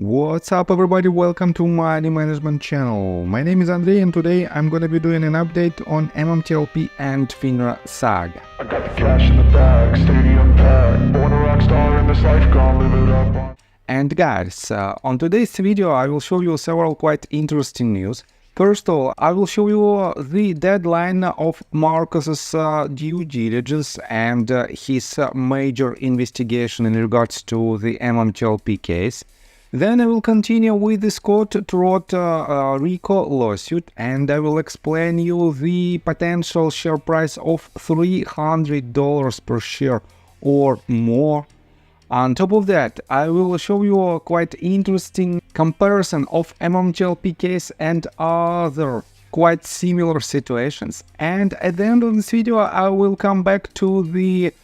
What's up everybody, welcome to my money management channel. My name is Andrei and today I'm gonna be doing an update on MMTLP and FINRA saga. I got the cash in the bag, stadium packed, born a rock star in this life, gonna live it up. And guys, on today's video I will show you several quite interesting news. First of all, I will show you the deadline of Marcus's due diligence and his major investigation in regards to the MMTLP case. Then I will continue with the Scott Trott RICO lawsuit, and I will explain you the potential share price of $300 per share or more. On top of that, I will show you a quite interesting comparison of MMTLP case and other quite similar situations. And at the end of this video, I will come back to the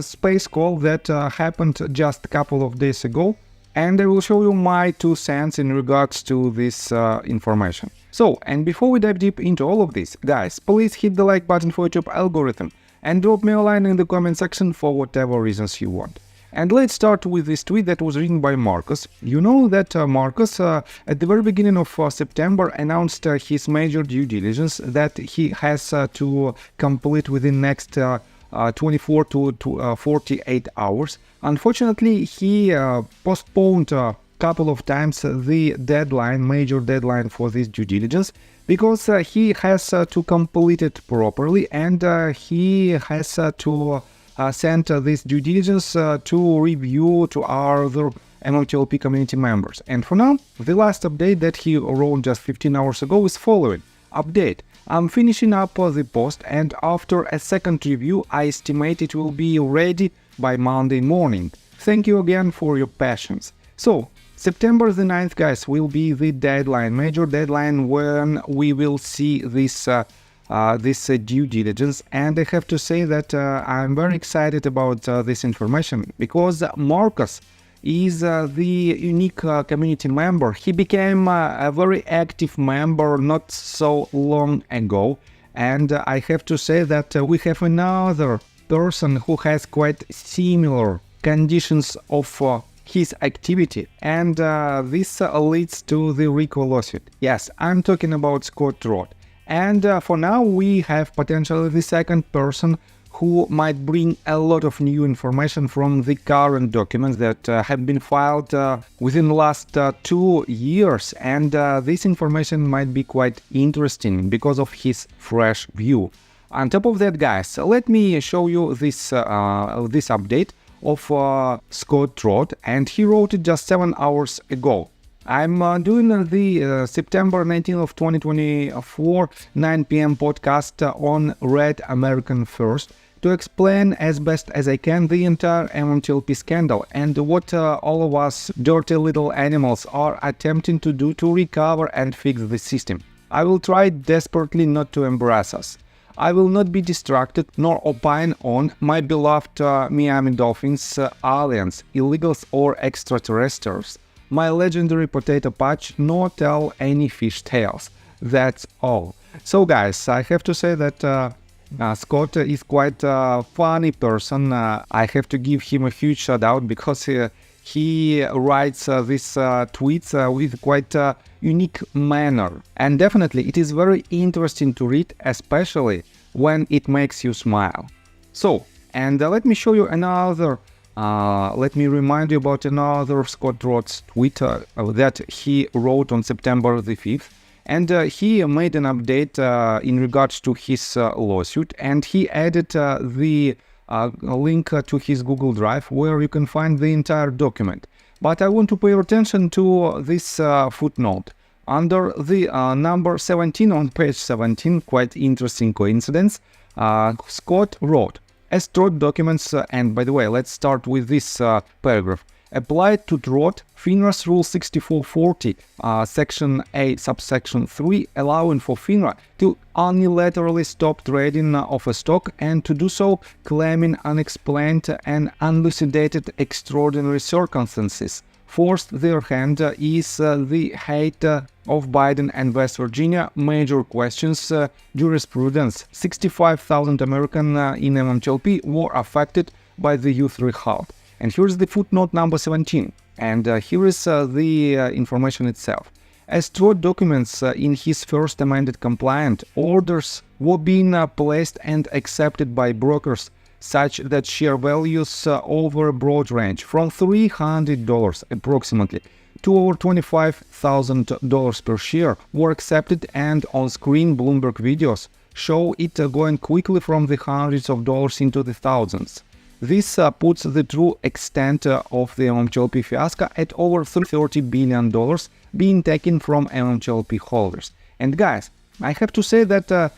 space call that happened just a couple of days ago. And I will show you my 2 cents in regards to this information. So, and before we dive deep into all of this, guys, please hit the like button for YouTube algorithm and drop me a line in the comment section for whatever reasons you want. And let's start with this tweet that was written by Marcus. You know that Marcus, at the very beginning of September, announced his major due diligence that he has to complete within next 24 to 48 hours. Unfortunately, he postponed a couple of times the deadline, major deadline for this due diligence, because he has to complete it properly, and he has to send this due diligence to review to our other MMTLP community members. And for now, the last update that he wrote just 15 hours ago is following. Update. I'm finishing up the post, and after a second review, I estimate it will be ready by Monday morning. Thank you again for your patience. So, September the 9th, guys, will be the deadline, major deadline when we will see this due diligence. And I have to say that I'm very excited about this information, because Marcus is the unique community member. He became a very active member not so long ago, and I have to say that we have another person who has quite similar conditions of his activity, and this leads to the RICO lawsuit. Yes, I'm talking about Scott Trott. And for now we have potentially the second person who might bring a lot of new information from the current documents that have been filed within the last 2 years, and this information might be quite interesting because of his fresh view. On top of that, guys, let me show you this this update of Scott Trott, and he wrote it just 7 hours ago. I'm doing the September 19th of 2024 9 p.m. podcast on Red American First to explain as best as I can the entire MMTLP scandal and what all of us dirty little animals are attempting to do to recover and fix the system. I will try desperately not to embarrass us. I will not be distracted nor opine on my beloved Miami Dolphins, aliens, illegals or extraterrestrials, my legendary potato patch, nor tell any fish tales. That's all. So guys, I have to say that Scott is quite a funny person. I have to give him a huge shout out, because he writes these tweets with quite a unique manner. And definitely it is very interesting to read, especially when it makes you smile. So, and let me show you another let me remind you about another Scott Trott's tweet that he wrote on September the 5th. And he made an update in regards to his lawsuit, and he added the link to his Google Drive where you can find the entire document. But I want to pay attention to this footnote. Under the number 17 on page 17, quite interesting coincidence, Scott wrote, as Trott documents, and by the way, let's start with this paragraph, applied to Trott, FINRA's Rule 6440, Section A, subsection 3, allowing for FINRA to unilaterally stop trading of a stock, and to do so claiming unexplained and elucidated extraordinary circumstances forced their hand is the height of Biden and West Virginia major questions jurisprudence. 65,000 American in MMTLP were affected by the U3 halt. And here's the footnote number 17. And here is the information itself. As Trot documents in his first amended compliant, orders were being placed and accepted by brokers such that share values over a broad range from $300 approximately to over $25,000 per share were accepted, and on-screen Bloomberg videos show it going quickly from the hundreds of dollars into the thousands. This puts the true extent of the MMTLP fiasco at over $30 billion being taken from MMTLP holders. And guys, I have to say that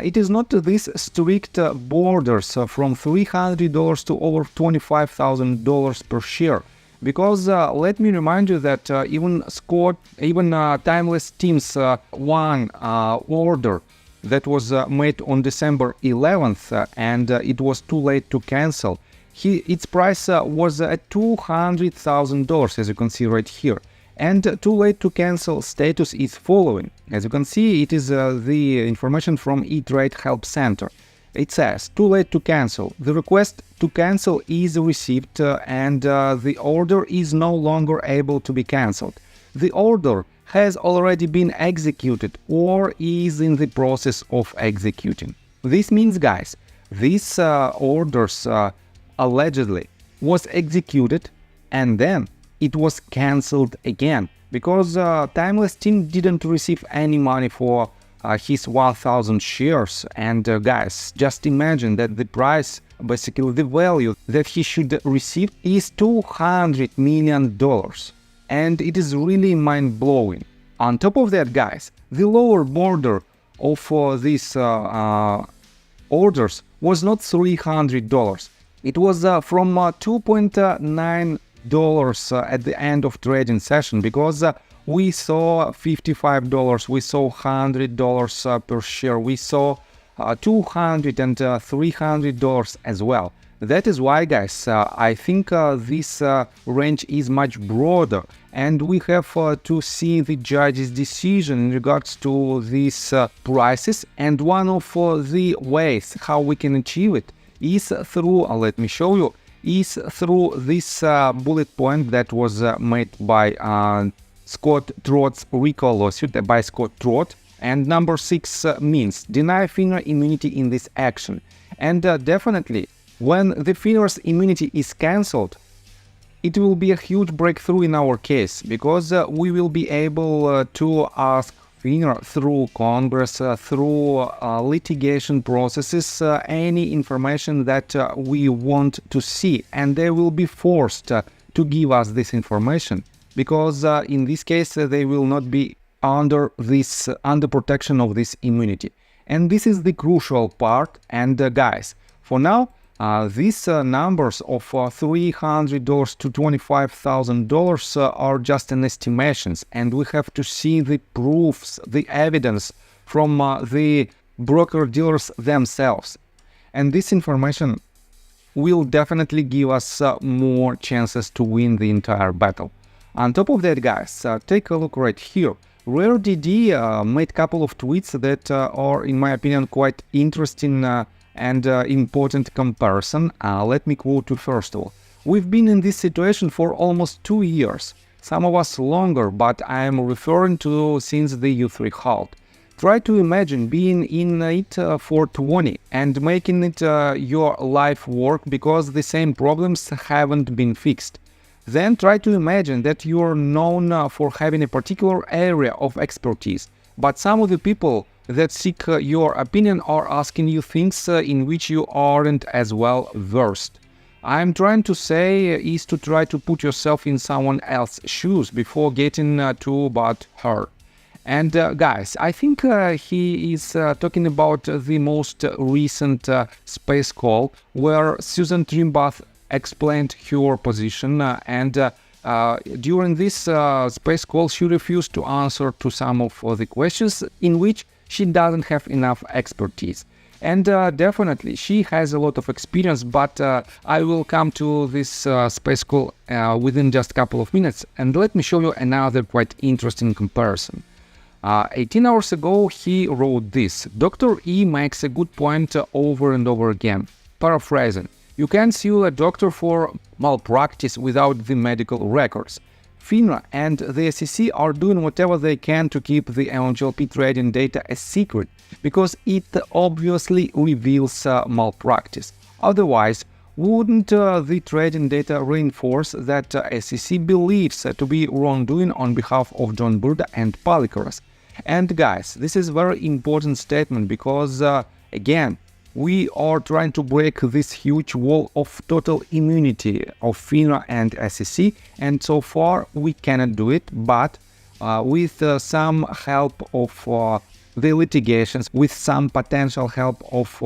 it is not these strict borders from $300 to over $25,000 per share, because let me remind you that even Timeless Team's one order that was made on December 11th and it was too late to cancel. Its price was at $200,000, as you can see right here. And too late to cancel status is following. As you can see, it is the information from E-Trade Help Center. It says, too late to cancel. The request to cancel is received and the order is no longer able to be cancelled. The order has already been executed or is in the process of executing. This means, guys, these orders allegedly was executed and then it was cancelled again because Timeless Team didn't receive any money for his 1,000 shares. And guys, just imagine that the price, basically the value that he should receive is $200 million. And it is really mind-blowing. On top of that, guys, the lower border of these orders was not $300. It was from $2.9 at the end of trading session, because we saw $55, we saw $100 per share, we saw $200 and $300 as well. That is why, guys, I think this range is much broader, and we have to see the judge's decision in regards to these prices. And one of the ways how we can achieve it is through, let me show you, is through this bullet point that was made by Scott Trott's recall lawsuit by Scott Trott. And number 6 means deny FINRA immunity in this action. And definitely, when the FINRA's immunity is cancelled, it will be a huge breakthrough in our case, because we will be able to ask FINRA through Congress, through litigation processes, any information that we want to see, and they will be forced to give us this information, because in this case they will not be under protection of this immunity. And this is the crucial part. And guys, for now, these numbers of $300 to $25,000 are just an estimations, and we have to see the proofs, the evidence from the broker-dealers themselves. And this information will definitely give us more chances to win the entire battle. On top of that, guys, take a look right here. RareDD made a couple of tweets that are, in my opinion, quite interesting and important comparison. Let me quote you first of all. We've been in this situation for almost 2 years, some of us longer, but I am referring to since the U3 halt. Try to imagine being in it for 20 and making it your life work because the same problems haven't been fixed. Then try to imagine that you are known for having a particular area of expertise, but some of the people that seek your opinion are asking you things in which you aren't as well versed. I'm trying to say is to try to put yourself in someone else's shoes before getting too bad hurt. And guys, I think he is talking about the most recent space call where Susan Trimbath explained her position, and during this space call she refused to answer to some of the questions in which she doesn't have enough expertise. And definitely she has a lot of experience, but I will come to this space call within just a couple of minutes, and let me show you another quite interesting comparison. 18 hours ago he wrote this: Dr. E makes a good point over and over again. Paraphrasing, You can sue a doctor for malpractice without the medical records. FINRA and the SEC are doing whatever they can to keep the MMTLP trading data a secret, because it obviously reveals malpractice. Otherwise, wouldn't the trading data reinforce that SEC believes to be wrongdoing on behalf of John Burda and Palikaras? And guys, this is a very important statement, because again, we are trying to break this huge wall of total immunity of FINRA and SEC, and so far we cannot do it, but with some help of the litigations, with some potential help of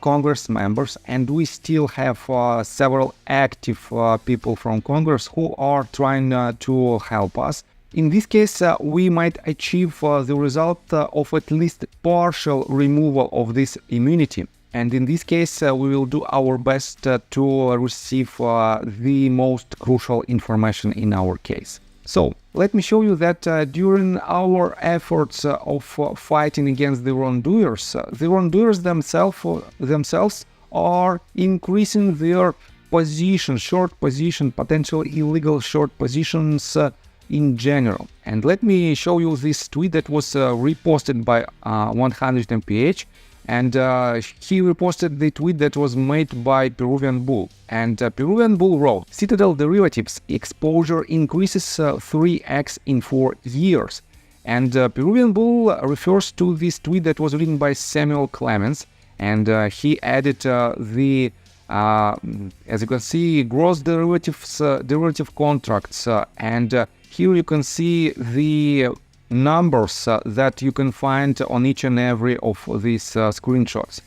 Congress members, and we still have several active people from Congress who are trying to help us. In this case, we might achieve the result of at least partial removal of this immunity. And in this case, we will do our best to receive the most crucial information in our case. So, let me show you that during our efforts of fighting against the wrongdoers themselves are increasing their position, short position, potential illegal short positions in general. And let me show you this tweet that was reposted by 100mph, and he reposted the tweet that was made by Peruvian Bull. And Peruvian Bull wrote, Citadel derivatives exposure increases 3x in 4 years. And Peruvian Bull refers to this tweet that was written by Samuel Clemens, and he added as you can see, gross derivative contracts, and here you can see the numbers that you can find on each and every of these screenshots.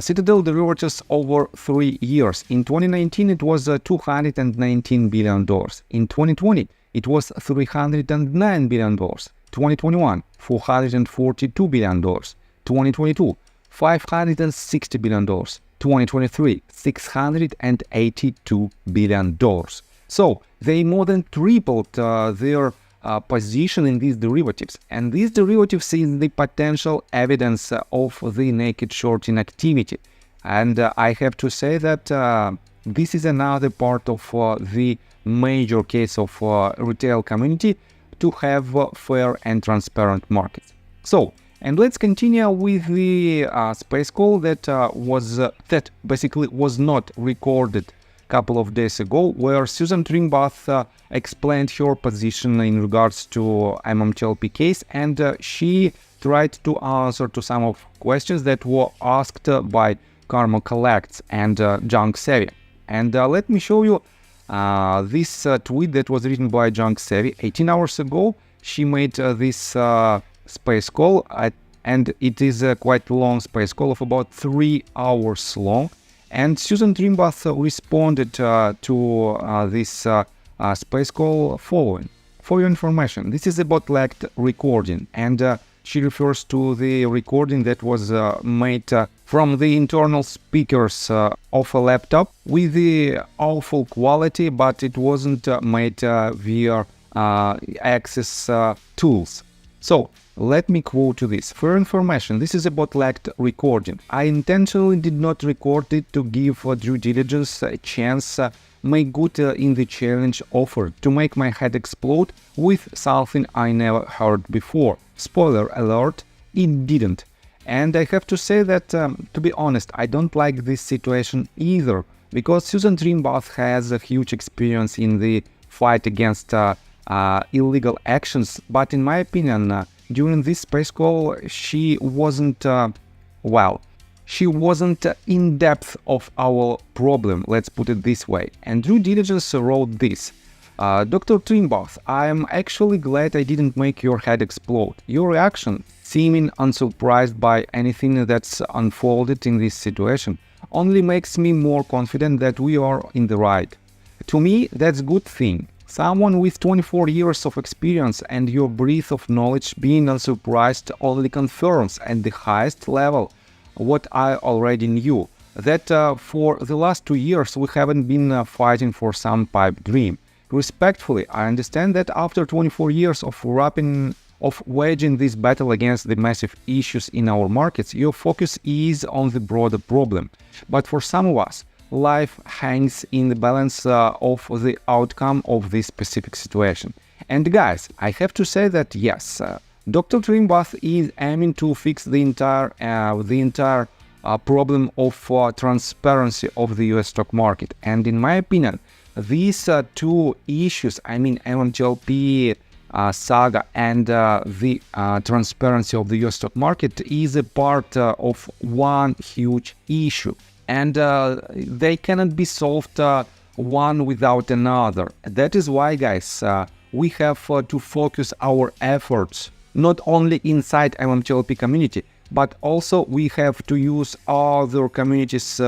Citadel derivatives over 3 years. In 2019, it was $219 billion. In 2020, it was $309 billion. 2021, $442 billion. 2022, $560 billion. 2023, $682 billion. So they more than tripled their position in these derivatives, and these derivatives is the potential evidence of the naked shorting activity. And I have to say that this is another part of the major case of retail community to have fair and transparent markets. So, and let's continue with the space call that that basically was not recorded a couple of days ago, where Susan Trimbath explained her position in regards to MMTLP case, and she tried to answer to some of questions that were asked by Karma Collects and Junk Savvy. And let me show you this tweet that was written by Junk Savvy 18 hours ago. She made this space call, and it is a quite long space call of about 3 hours long. And Susan Trimbath responded to this space call following. For your information, this is a bot-lagged recording, and she refers to the recording that was made from the internal speakers of a laptop with the awful quality, but it wasn't made via access tools. So, let me quote this. For information, this is a bot-lagged recording. I intentionally did not record it to give due diligence a chance make good in the challenge offered, to make my head explode with something I never heard before. Spoiler alert, it didn't. And I have to say that, to be honest, I don't like this situation either, because Susan Trimbath has a huge experience in the fight against illegal actions, but in my opinion, during this space call, she wasn't, she wasn't in depth of our problem, let's put it this way. And due diligence wrote this. Dr. Trimbath, I'm actually glad I didn't make your head explode. Your reaction, seeming unsurprised by anything that's unfolded in this situation, only makes me more confident that we are in the right. To me, that's a good thing. Someone with 24 years of experience and your breadth of knowledge being unsurprised only confirms at the highest level what I already knew, that for the last 2 years we haven't been fighting for some pipe dream. Respectfully, I understand that after 24 years of waging this battle against the massive issues in our markets, your focus is on the broader problem. But for some of us, life hangs in the balance of the outcome of this specific situation. And guys, I have to say that yes, Dr. Trimbath is aiming to fix the entire problem of transparency of the US stock market. And in my opinion, these two issues, I mean MMTLP saga and the transparency of the US stock market, is a part of one huge issue. And they cannot be solved one without another. That is why, guys, we have to focus our efforts not only inside MMTLP community, but also we have to use other communities'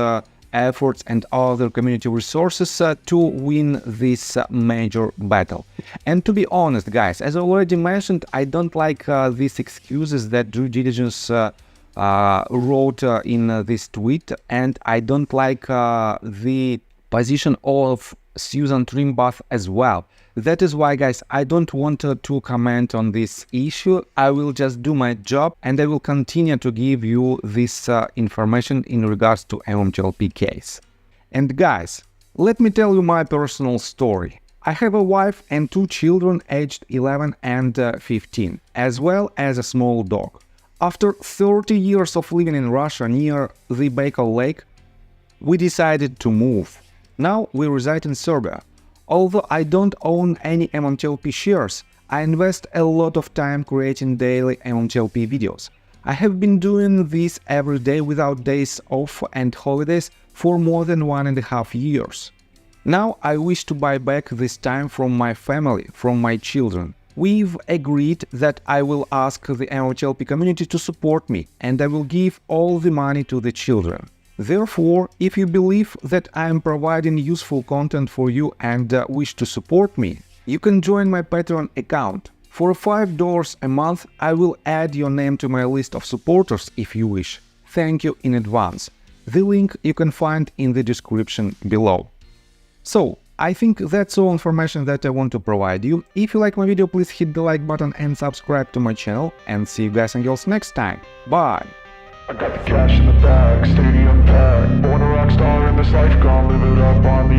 efforts and other community resources to win this major battle. And to be honest, guys, as I already mentioned, I don't like these excuses that due diligence wrote in this tweet, and I don't like the position of Susan Trimbath as well. That is why, guys, I don't want to comment on this issue. I will just do my job and I will continue to give you this information in regards to MMTLP case. And guys, let me tell you my personal story. I have a wife and two children aged 11 and 15, as well as a small dog. After 30 years of living in Russia near the Baikal Lake, we decided to move. Now we reside in Serbia. Although I don't own any MMTLP shares, I invest a lot of time creating daily MMTLP videos. I have been doing this every day without days off and holidays for more than 1.5 years. Now I wish to buy back this time from my family, from my children. We've agreed that I will ask the MMTLP community to support me and I will give all the money to the children. Therefore, if you believe that I am providing useful content for you and wish to support me, you can join my Patreon account. For $5 a month, I will add your name to my list of supporters if you wish. Thank you in advance. The link you can find in the description below. So, I think that's all information that I want to provide you. If you like my video, please hit the like button and subscribe to my channel. And see you guys and girls next time. Bye! I got the cash in the bag, stadium packed. Born a rock star in this life, gonna live it up on